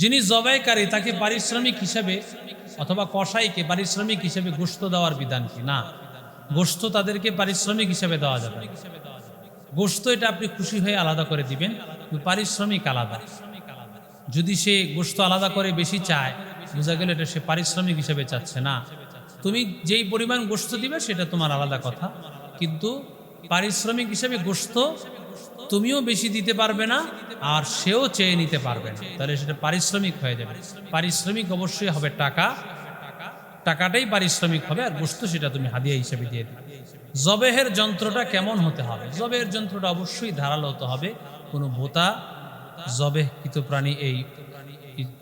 যিনি জবাইকারী তাকে পারিশ্রমিক হিসেবে অথবা কসাইকে পারিশ্রমিক হিসেবে গোশত দেওয়ার বিধান কি? না, গোশত তাদেরকে পারিশ্রমিক হিসেবে দেওয়া যাবে। গোশত এটা আপনি খুশি হয়ে আলাদা করে দিবেন, পারিশ্রমিক আলাদা। যদি সে গোশত আলাদা করে বেশি চায়, বোঝা গেল এটা সে পারিশ্রমিক হিসেবে চাচ্ছে না। তুমি যেই পরিমাণ গোশত দিবে সেটা তোমার আলাদা কথা, কিন্তু পারিশ্রমিক হিসেবে গোশত তুমিও বেশি দিতে পারবে না আর সেও চেয়ে নিতে পারবে না, তাহলে সেটা পারিশ্রমিক হয়ে যাবে। পারিশ্রমিক অবশ্যই হবে টাকা, টাকাটাই পারিশ্রমিক হবে, আর গোশত সেটা তুমি হাদিয়া হিসেবে দিয়ে দিবে। জবেহের যন্ত্রটা কেমন হতে হবে? জবেহের যন্ত্রটা অবশ্যই ধারালো হতে হবে। কোনো ভোতা জবেহকৃত প্রাণী এই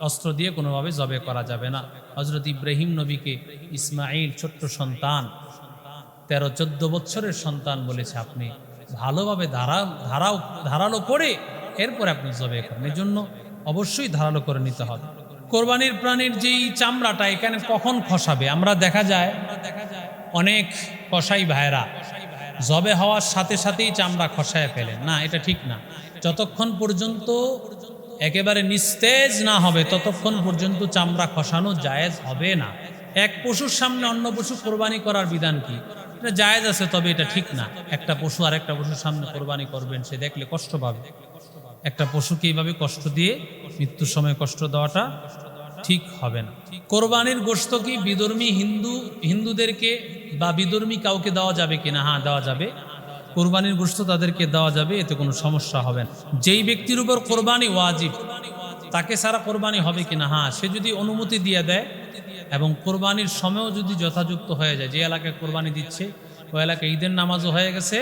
অস্ত্র দিয়ে কোনোভাবে জবে করা যাবে না। হযরত ইব্রাহিম নবীকে ইসমাইল ছোট্ট সন্তান, 13-14 বছরের সন্তান বলেছে, আপনি ভালোভাবে ধারালো করে এরপরে আপনি জবে করেন। এই জন্য অবশ্যই ধারালো করে নিতে হবে। কোরবানির প্রাণীর যেই চামড়াটা এখানে কখন খসাবে? আমরা দেখা যায় অনেক কসাই ভাইরা জবে হওয়ার সাথে সাথেই চামড়া খসায় ফেলেন। না, এটা ঠিক না। যতক্ষণ পর্যন্ত একেবারে নিস্তেজ না হবে ততক্ষণ পর্যন্ত চামড়া খসানো জায়েজ হবে না। এক পশুর সামনে অন্য পশু কোরবানি করার বিধান কি? এটা জায়েজ আছে, তবে এটা ঠিক না। একটা পশু আর একটা পশুর সামনে কোরবানি করবেন, সে দেখলে কষ্ট পাবে। একটা পশুকে এইভাবে কষ্ট দিয়ে মৃত্যুর সময় কষ্ট দেওয়াটা ঠিক হবে না। কোরবানির গোশত কি বিধর্মী হিন্দুদেরকে বা বিধর্মী কাউকে দেওয়া যাবে কিনা? হ্যাঁ, দেওয়া যাবে। কোরবানির গোশত তাদেরকে দেওয়া যাবে, এতে কোনো সমস্যা হবে না। যেই ব্যক্তির উপর কোরবানি ওয়াজিব তাকে সারা কোরবানি হবে কিনা? হ্যাঁ, সে যদি অনুমতি দিয়ে দেয় এবং কোরবানির সময়ও যদি যথাযুক্ত হয়ে যায়, যে এলাকায় কোরবানি দিচ্ছে ওই এলাকায় ঈদের নামাজও হয়ে গেছে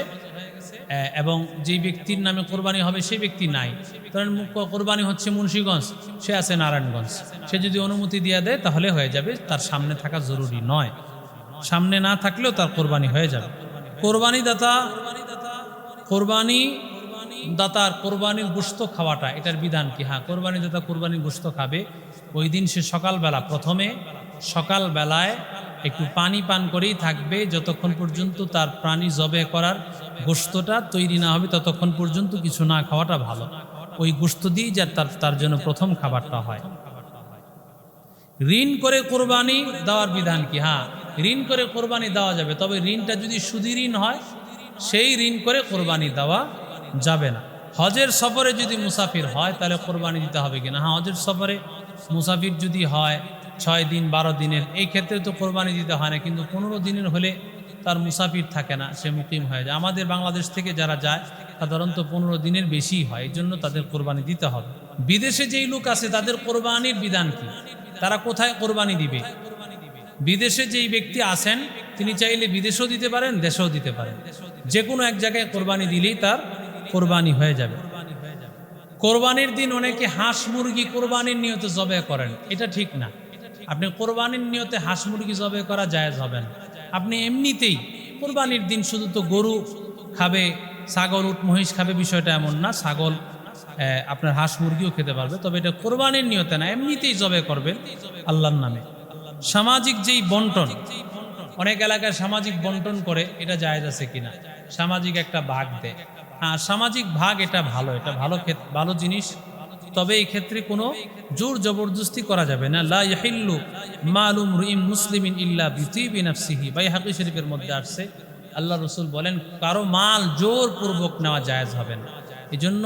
এবং যেই ব্যক্তির নামে কোরবানি হবে সেই ব্যক্তি নাই, ধরেন কোরবানি হচ্ছে মুন্সিগঞ্জ, সে আছে নারায়ণগঞ্জ, সে যদি অনুমতি দিয়ে দেয় তাহলে হয়ে যাবে। তার সামনে থাকা জরুরি নয়, সামনে না থাকলেও তার কোরবানি হয়ে যাবে। দাতার কোরবানির গোশত খাওয়াটা, এটার বিধান কি? হ্যাঁ, কোরবানি দাতা কোরবানির গোশত খাবে। ওই দিন সে সকালবেলায় একটু পানি পান করেই থাকবে, যতক্ষণ পর্যন্ত তার প্রাণী জবে করার গোশতটা তৈরি না হবে ততক্ষণ পর্যন্ত কিছু না খাওয়াটা ভালো। ওই গোশত দিয়ে যা তার জন্য প্রথম খাবারটা হয়। ঋণ করে কোরবানি দেওয়ার বিধান কি? হ্যাঁ, ঋণ করে কোরবানি দেওয়া যাবে, তবে ঋণটা যদি সুদি ঋণ হয় সেই ঋণ করে কোরবানি দেওয়া যাবে না। হজের সফরে যদি মুসাফির হয় তাহলে কোরবানি দিতে হবে কিনা? হ্যাঁ, হজের সফরে মুসাফির যদি হয় 6 দিন 12 দিনের, এই ক্ষেত্রে তো কোরবানি দিতে হয় না, কিন্তু 15 দিনের হলে তার মুসাফির থাকে না, সে মুকিম হয়ে যায়। আমাদের বাংলাদেশ থেকে যারা যায় সাধারণত 15 দিনের বেশি হয়, এই জন্য তাদের কোরবানি দিতে হবে। বিদেশে যেই লোক আছে তাদের কোরবানির বিধান কি? তারা কোথায় কোরবানি দিবে? বিদেশে যেই ব্যক্তি আছেন তিনি চাইলে বিদেশেও দিতে পারেন, দেশেও দিতে পারেন। যে কোনো এক জায়গায় কোরবানি দিলেই তার কোরবানি হয়ে যাবে। কোরবানির দিন অনেকে হাঁস মুরগি কোরবানির নিয়তে জবে করেন, এটা ঠিক না। আপনি কোরবানির নিয়তে হাঁস মুরগি জবে করা জায়েজ হবে না। আপনি এমনিতেই কোরবানির দিন শুধু তো গরু খাবে, ছাগল উট মহিষ খাবে, বিষয়টা এমন না। ছাগল আপনার হাঁস মুরগিও খেতে পারবে, তবে এটা কোরবানির নিয়তে না, এমনিতেই জবে করবেন আল্লাহর নামে। সামাজিক যেই বন্টন, অনেক এলাকায় সামাজিক বন্টন করে, এটা জায়েজ আছে কিনা? সামাজিক একটা ভাগ দেয়, হ্যাঁ সামাজিক ভাগ, এটা ভালো জিনিস, তবে এই ক্ষেত্রে কোনো জোর জবরদস্তি করা যাবে না। লা ইয়াহিল্লু মালু মুরইন মুসলিমিন ইল্লা বিতিবি নাফসিহি, বাইহাকী শরীফের মধ্যে আসছে, আল্লাহ রাসূল বলেন কারো মাল জোরপূর্বক নেওয়া জায়েজ হবে না। এজন্য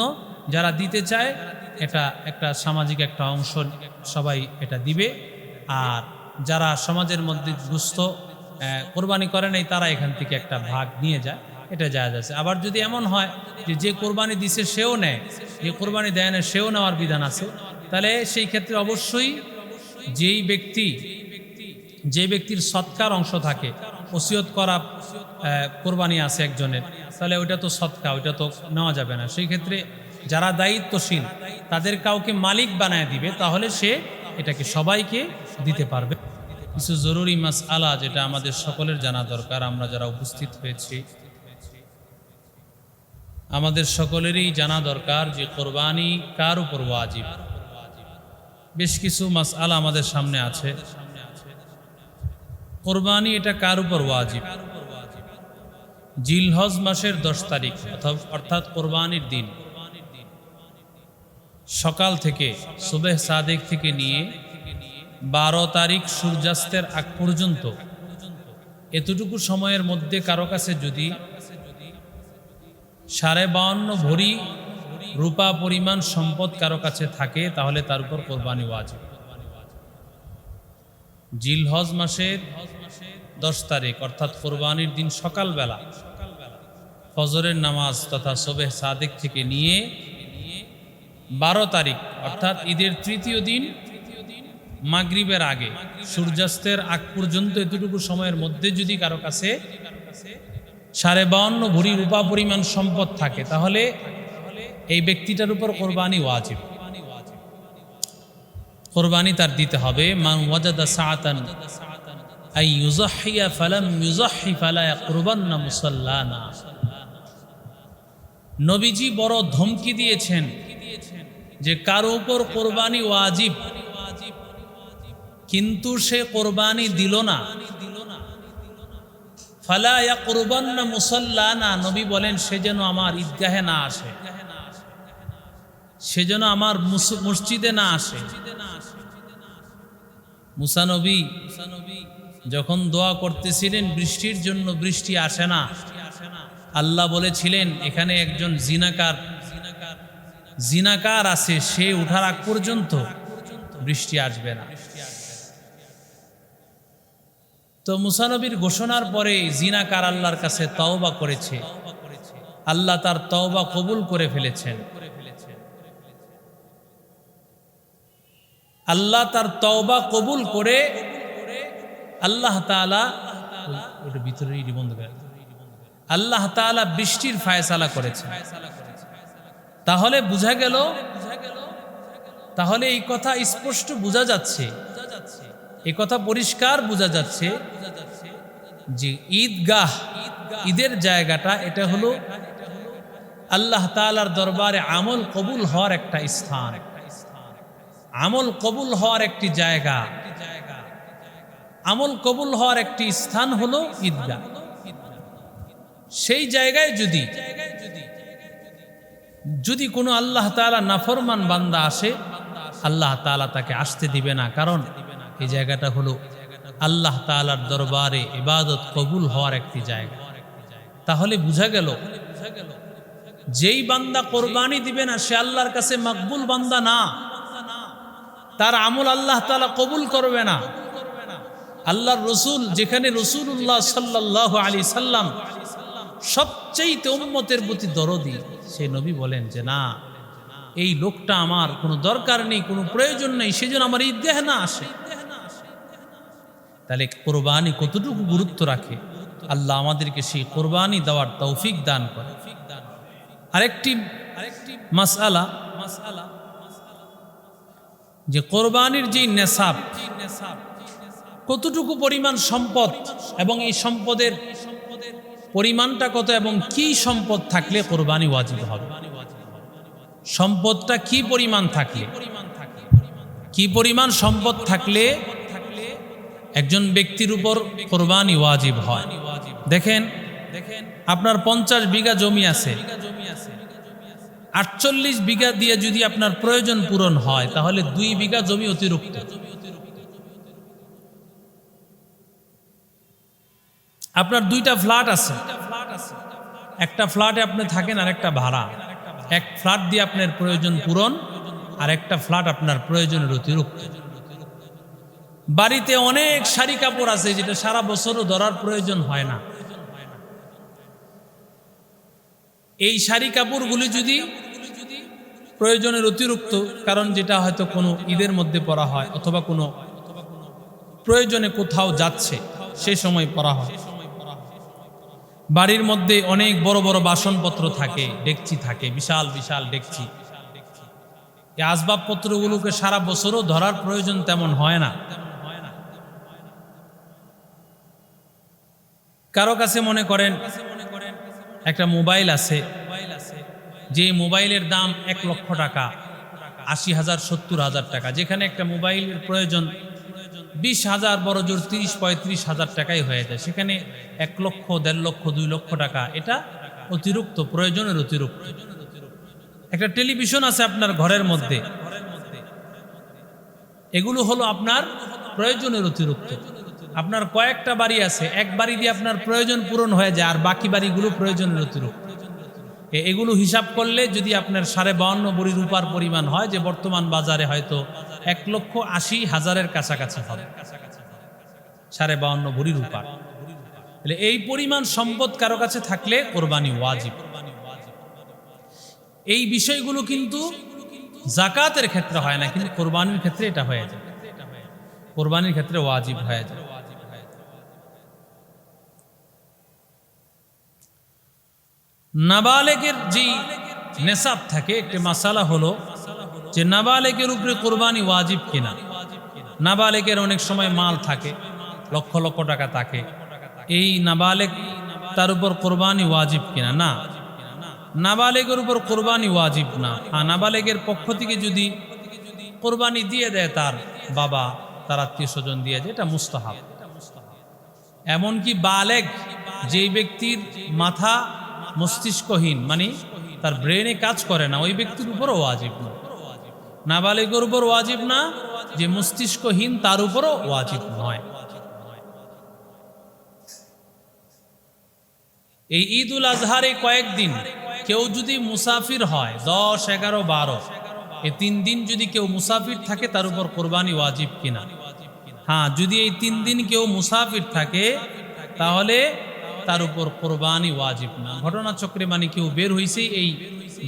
যারা দিতে চায় এটা একটা সামাজিক একটা অংশ সবাই এটা দিবে, আর যারা সমাজের মধ্যে দুস্থ কোরবানি করে নাই তারা এখান থেকে একটা ভাগ নিয়ে যায়, এটা জায়েজ আছে। আবার যদি এমন হয় যে কোরবানি দিছে সেও নেয়, যে কোরবানি দেয় না সেও নেওয়ার বিধান আছে, তাহলে সেই ক্ষেত্রে অবশ্যই যে ব্যক্তির সৎকার অংশ থাকে, ওসিয়ত করা কোরবানি আছে একজনের, তাহলে ওইটা তো সৎকা, ওইটা তো নেওয়া যাবে না। সেই ক্ষেত্রে যারা দায়িত্বশীল তাদের কাউকে মালিক বানায় দিবে, তাহলে সে এটাকে সবাইকে দিতে পারবে। কিছু জরুরি মাসআলা যেটা আমাদের সকলের জানা দরকার, আমরা যারা উপস্থিত হয়েছি আমাদের সকলেরই জানা দরকার যে কোরবানি কার উপর ওয়াজিব। বেশ কিছু মাসআলা আমাদের সামনে আছে। কোরবানি এটা কার উপর ওয়াজিব? জিলহজ মাসের 10 তারিখ অর্থাৎ কোরবানির দিন সকাল থেকে সুবহ সাদেক থেকে নিয়ে 12 তারিখ সূর্যাস্তের আগ পর্যন্ত এতটুকু সময়ের মধ্যে কারো কাছে যদি 52.5 ভরি রূপা পরিমাণ সম্পদ কারো কাছে থাকে তাহলে তার উপর কোরবানি ওয়াজিব। জিলহজ মাসের 10 তারিখ অর্থাৎ কোরবানির দিন সকালবেলা ফজরের নামাজ তথা সুবহ সাদেক থেকে নিয়ে 12 তারিখ অর্থাৎ ঈদের তৃতীয় দিন মাগরিবের আগে সূর্যাস্তের আগ পর্যন্ত এতটুকু সময়ের মধ্যে যদি কারো কাছে 52.5 ভরি রূপা পরিমাণ সম্পদ থাকে তাহলে এই ব্যক্তিটার উপর কোরবানি ওয়াজিব। কোরবানি তার দিতে হবে। মান ওয়াজাদা সাআতান আই ইউযাহিয়া ফালাম ইউযাহি ফালা ইয়াকরবান্না মুসাল্লানা। নবীজি বড় ধমকি দিয়েছেন যে কারো উপর কোরবানি ওয়াজিব কিন্তু সে কোরবানি দিল না, ফালা ইয়াকরবান্না মুসাল্লানা, নবী বলেন সে যেন আমার ঈদগাহে না আসে, সে যেন আমার মসজিদে না আসে। মুসা নবী যখন দোয়া করতেছিলেন বৃষ্টির জন্য, বৃষ্টি আসে না, আল্লাহ বলেছিলেন এখানে একজন জিনাকার আছে, সে উঠার আগ পর্যন্ত বৃষ্টি আসবে না। তো মুসা নবীর ঘোষণার পরে জিনাকার আল্লাহর কাছে তওবা করেছে, আল্লাহ তার তওবা কবুল করে ফেলেছেন। আল্লাহ তার তওবা কবুল করে আল্লাহ তাআলা ওটা ভিতরেই বন্ধ করে আল্লাহ তাআলা বৃষ্টির ফায়সালা করেছেন। তাহলে বোঝা গেল, তাহলে এই কথা স্পষ্ট বোঝা যাচ্ছে, এই কথা পরিষ্কার বোঝা যাচ্ছে যে ঈদগাহ, ঈদের জায়গাটা এটা হলো আল্লাহ তাআলার দরবারে আমল কবুল হওয়ার একটা স্থান, আমল কবুল হওয়ার একটি জায়গা, আমল কবুল হওয়ার একটি স্থান হলো ঈদগাহ। সেই জায়গায় যদি কোনো আল্লাহ তাআলা নাফরমান বান্দা আসে, আল্লাহ তাআলা তাকে আসতে দিবে না, কারণ এই জায়গাটা হলো আল্লাহ তাআলার দরবারে ইবাদত কবুল হওয়ার একটি জায়গা। তাহলে বোঝা গেল যেই বান্দা কোরবানি দিবে না সে আল্লাহর কাছে মকবুল বান্দা না, তার আমল আল্লাহ তাআলা কবুল করবে না। আল্লাহর রসুল, যেখানে রাসূলুল্লাহ সাল্লাল্লাহু আলাইহি সাল্লাম সবচেয়ে উম্মতের প্রতি দরদি, সেই নবী বলেন যে না, এই লোকটা আমার কোনো দরকার নেই, কোনো প্রয়োজন নেই, সেজন্য আমার ঈদগাহে না আসে। তাহলে কোরবানি কতটুকু গুরুত্ব রাখে, আল্লাহ আমাদেরকে সেই কোরবানি দেওয়ার তৌফিক দান করে। আরেকটি মাসআলা, যে কোরবানির যে নেসাব, কতটুকু পরিমাণ সম্পদ এবং এই সম্পদের পরিমাণটা কত এবং কি সম্পদ থাকলে কোরবানি ওয়াজিব হবে, সম্পদটা কি পরিমাণ থাকলে, কি পরিমাণ সম্পদ থাকলে একজন ব্যক্তির উপর কোরবানি ওয়াজিব হয়। দেখেন, আপনার 50 বিঘা জমি আছে, 48 বিঘা দিয়ে যদি আপনার প্রয়োজন পূরণ হয় তাহলে 2 বিঘা জমি অতিরিক্ত। আপনার 2টা ফ্ল্যাট আছে, একটা ফ্ল্যাটে আপনি থাকেন আর একটা ভাড়া, এক ফ্ল্যাট দিয়ে আপনার প্রয়োজন পূরণ আর একটা ফ্ল্যাট আপনার প্রয়োজনের অতিরিক্ত। বাড়িতে অনেক শাড়ি কাপড় আছে যেটা সারা বছরও ধরার প্রয়োজন হয় না, এই শাড়ি কাপড়গুলি যদি প্রয়োজনের অতিরিক্ত, কারণ যেটা হয়তো কোনো ঈদের মধ্যে পরা হয় অথবা কোনো প্রয়োজনে কোথাও যাচ্ছে সে সময় পরা হয়। বাড়ির মধ্যে অনেক বড় বড় বাসনপত্র থাকে, ডেকচি থাকে, বিশাল বিশাল ডেকচি, এই আসবাবপত্রগুলোকে সারা বছরও ধরার প্রয়োজন তেমন হয় না। কারো কাছে মনে করেন একটা মোবাইল আছে, যে মোবাইলের দাম 1 লক্ষ টাকা, 80,000 70,000 টাকা, যেখানে একটা মোবাইলের প্রয়োজন 20,000 বড় জোর 30-35,000 টাকাই হয়ে যায়, সেখানে 1 লক্ষ 1.5 লক্ষ 2 লক্ষ টাকা এটা অতিরিক্ত, প্রয়োজনের অতিরিক্ত। একটা টেলিভিশন আছে আপনার ঘরের মধ্যে, এগুলো হলো আপনার প্রয়োজনের অতিরিক্ত। আপনার কয়েকটা বাড়ি আছে, এক বাড়ি দিয়ে আপনার প্রয়োজন পূরণ হয়ে যায়, আর বাকি বাড়িগুলো প্রয়োজনের অতিরিক্ত। এগুলো হিসাব করলে যদি আপনার 52 ভরি রূপার পরিমাণ হয়, যে বর্তমান বাজারে হয়তো 1,80,000-এর কাছাকাছি হবে, 52 ভরি রূপার। তাহলে এই পরিমাণ সম্পদ কারো কাছে থাকলে কোরবানি ওয়াজিব। এই বিষয়গুলো কিন্তু যাকাতের ক্ষেত্রে হয় না, কিন্তু কোরবানির ক্ষেত্রে এটা হয়ে যায়, কোরবানির ক্ষেত্রে ওয়াজিব হয়ে যায়। নাবালেগের যে নেশাব থাকে, একটি মাসালা হলো যে নাবালেগের উপরে কোরবানি ওয়াজিব কিনা। নাবালেগের অনেক সময় মাল থাকে, লক্ষ লক্ষ টাকা থাকে, এই নাবালেগ তার উপর কোরবানি ওয়াজিব কিনা? না, নাবালেগের উপর কোরবানি ওয়াজিব না। নাবালেগের পক্ষ থেকে যদি কোরবানি দিয়ে দেয় তার বাবা, তার আত্মীয় স্বজন দিয়ে যায়, এটা মুস্তাহাব। এমনকি বালেগ, যেই ব্যক্তির মাথা মস্তিষ্কহীন, মানে তার ব্রেনে কাজ করে না, ওই ব্যক্তির উপরও ওয়াজিব না। নাবালেগের উপর ওয়াজিব না, যে মস্তিষ্কহীন তার উপরও ওয়াজিব নয়। এই ঈদ উল আজহার এই কয়েকদিন কেউ যদি মুসাফির হয়, 10, 11, 12, এই 3 দিন যদি কেউ মুসাফির থাকে, তার উপর কোরবানি ওয়াজিব কিনা? হ্যাঁ, যদি এই 3 দিন কেউ মুসাফির থাকে তাহলে তার উপর কোরবানি ওয়াজিব না। ঘটনাচক্রে মানে কেউ বের হয়েছে এই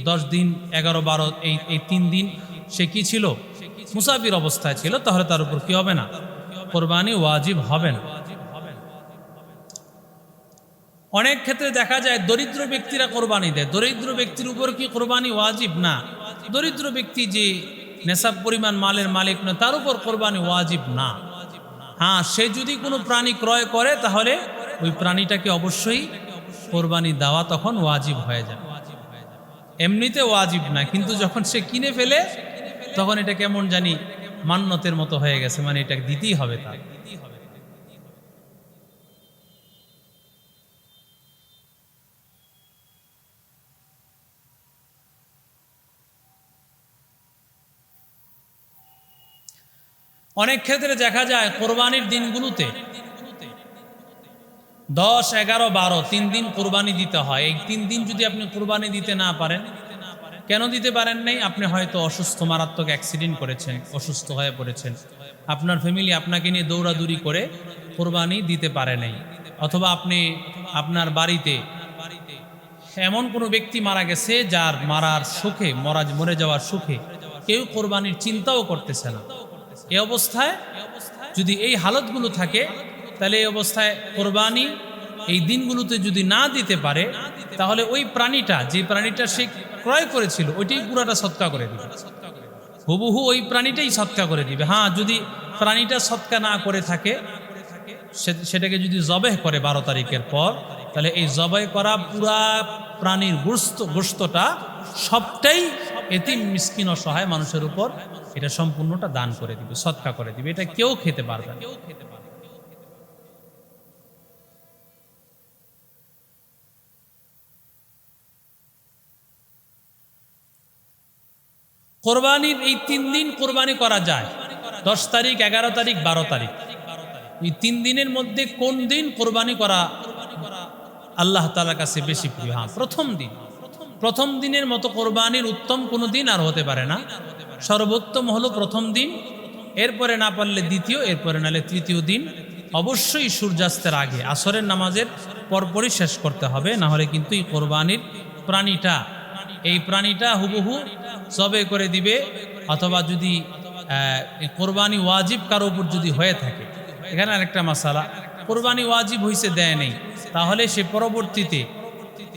10 দিন, 11, 12, এই 3 দিন সে কি ছিল? মুসাফির অবস্থায় ছিল, তাহলে তার উপর কি হবে না? কোরবানি ওয়াজিব হবে না। অনেক ক্ষেত্রে দেখা যায় দরিদ্র ব্যক্তিরা কোরবানি দেয়, দরিদ্র ব্যক্তির উপর কি কোরবানি ওয়াজিব? না, দরিদ্র ব্যক্তি যে নেশাব পরিমাণ মালের মালিক না, তার উপর কোরবানি ওয়াজিব না। হ্যাঁ, সে যদি কোনো প্রাণী ক্রয় করে তাহলে ওই প্রাণীটাকে অবশ্যই কোরবানি দেওয়া তখন ওয়াজিব হয়ে যায়। এমনিতে ওয়াজিব না, কিন্তু যখন সে কিনে ফেলে তখন এটা কেমন জানি মান্যতের মতো হয়ে গেছে, মানে এটা দিতেই হবে তার। অনেক ক্ষেত্রে দেখা যায় কোরবানির দিনগুলোতে 10, 11, 12, 3 দিন কোরবানি দিতে হয়। এই 3 দিন যদি আপনি কোরবানি দিতে না পারেন, কেন দিতে পারেন নাই? আপনি হয়তো অসুস্থ, মারাত্মক অ্যাক্সিডেন্ট করেছেন, অসুস্থ হয়ে পড়েছেন, আপনার ফ্যামিলি আপনাকে নিয়ে দৌড়াদৌড়ি করে কোরবানি দিতে পারে নাই, অথবা আপনি আপনার বাড়িতে এমন কোনো ব্যক্তি মারা গেছে যার মারার সুখে, মরে যাওয়ার সুখে কেউ কোরবানির চিন্তাও করতেছে না। এই অবস্থায় যদি এই হালতগুলো থাকে, তাহলে এই অবস্থায় কোরবানি এই দিনগুলোতে যদি না দিতে পারে, তাহলে ওই প্রাণীটা, যে প্রাণীটা সে ক্রয় করেছিল, ওইটাই পুরাটা সৎকা করে দিবে, হুবহু ওই প্রাণীটাই সৎকা করে দিবে। হ্যাঁ, যদি প্রাণীটা সৎকা না করে থাকে, সেটাকে যদি জবেহ করে 12 তারিখের পর, তাহলে এই জবাই করা পুরা প্রাণীর গোশতটা সবটাই এতিম, মিসকিন, অসহায় মানুষের উপর এটা সম্পূর্ণটা দান করে দিবে, সৎকা করে দিবে। এটা কেউ খেতে পারবে না। কোরবানির এই 3 দিন কোরবানি করা যায়, 10 তারিখ, 11 তারিখ, 12 তারিখ। এই 3 দিনের মধ্যে কোন দিন কোরবানি করা আল্লাহ তাআলার কাছে বেশি প্রিয়? হ্যাঁ, প্রথম দিনের মতো কোরবানির উত্তম কোনো দিন আর হতে পারে না। সর্বোত্তম হলো প্রথম দিন, এরপরে না পারলে দ্বিতীয়, এরপরে নালে তৃতীয় দিন। অবশ্যই সূর্যাস্তের আগে, আসরের নামাজের পরপরই শেষ করতে হবে, না হলে কিন্তু এই কোরবানির প্রাণীটা হুবহু জবে করে দিবে। অথবা যদি কোরবানি ওয়াজিব কারো উপর যদি হয়ে থাকে, এখানে আরেকটা মাসালা, কোরবানি ওয়াজিব হইছে, দেয় নেই, তাহলে সে পরবর্তীতে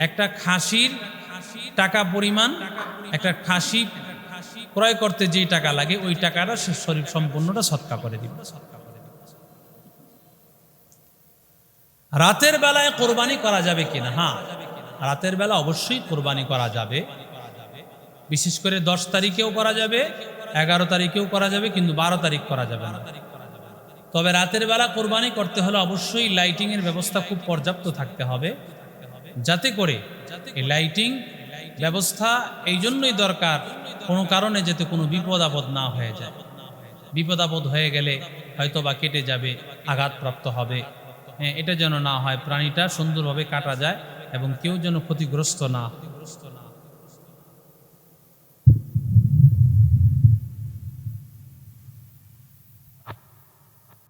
একটা খাসির টাকা পরিমাণ, একটা খাসি ক্রয় করতে যেই টাকা লাগে, ওই টাকাটা সে শরীর সম্পূর্ণটা সৎকা করে দিবে। রাতের বেলায় কোরবানি করা যাবে কিনা? হ্যাঁ, রাতের বেলা অবশ্যই কোরবানি করা যাবে। বিশেষ করে 10 তারিখেও করা যাবে, 11 তারিখেও করা যাবে, কিন্তু 12 তারিখ করা যাবে না। তবে রাতের বেলা কোরবানি করতে হলে অবশ্যই লাইটিংয়ের ব্যবস্থা খুব পর্যাপ্ত থাকতে হবে, যাতে করে এই লাইটিং ব্যবস্থা এই জন্যই দরকার, কোনো কারণে যাতে কোনো বিপদ আপদ না হয়ে যায়। বিপদ আপদ হয়ে গেলে হয়তো বা কেটে যাবে, আঘাতপ্রাপ্ত হবে, এটা যেন না হয়, প্রাণীটা সুন্দরভাবে কাটা যায় এবং কেউ যেন ক্ষতিগ্রস্ত না হয়।